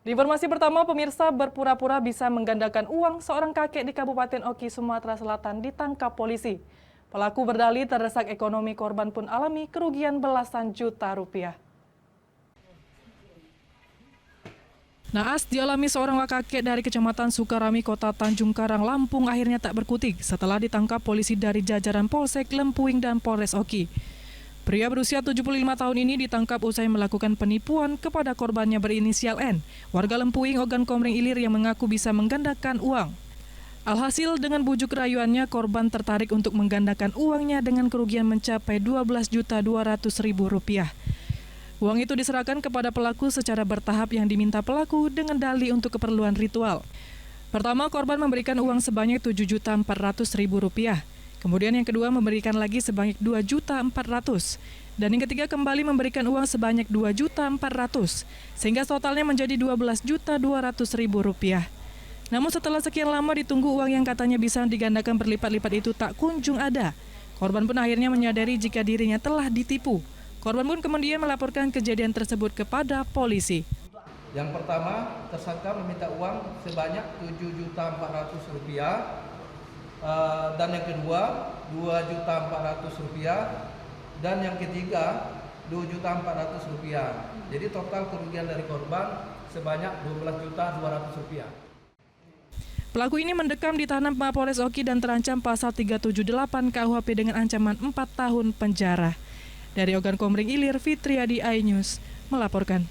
Informasi pertama, pemirsa, berpura-pura bisa menggandakan uang seorang kakek di Kabupaten Oki, Sumatera Selatan ditangkap polisi. Pelaku berdalih terdesak ekonomi, korban pun alami kerugian belasan juta rupiah. Naas dialami seorang kakek dari Kecamatan Sukarami, Kota Tanjung Karang, Lampung akhirnya tak berkutik setelah ditangkap polisi dari jajaran Polsek Lempuing dan Polres Oki. Pria berusia 75 tahun ini ditangkap usai melakukan penipuan kepada korbannya berinisial N, warga Lempuing, Ogan Komering Ilir, yang mengaku bisa menggandakan uang. Alhasil dengan bujuk rayuannya, korban tertarik untuk menggandakan uangnya dengan kerugian mencapai Rp12.200.000. Uang itu diserahkan kepada pelaku secara bertahap yang diminta pelaku dengan dalih untuk keperluan ritual. Pertama, korban memberikan uang sebanyak Rp7.400.000. Kemudian yang kedua memberikan lagi sebanyak Rp2.400.000. Dan yang ketiga kembali memberikan uang sebanyak Rp2.400.000. Sehingga totalnya menjadi Rp12.200.000. Namun setelah sekian lama ditunggu, uang yang katanya bisa digandakan berlipat-lipat itu tak kunjung ada. Korban pun akhirnya menyadari jika dirinya telah ditipu. Korban pun kemudian melaporkan kejadian tersebut kepada polisi. Yang pertama, tersangka meminta uang sebanyak Rp7.400.000. Dan yang kedua Rp2.400.000, dan yang ketiga Rp2.400.000. Jadi total kerugian dari korban sebanyak Rp12.200.000. Pelaku ini mendekam di tahanan Mapolres Oki dan terancam pasal 378 KUHP dengan ancaman 4 tahun penjara. Dari Ogan Komering Ilir, Fitriadi, iNews melaporkan.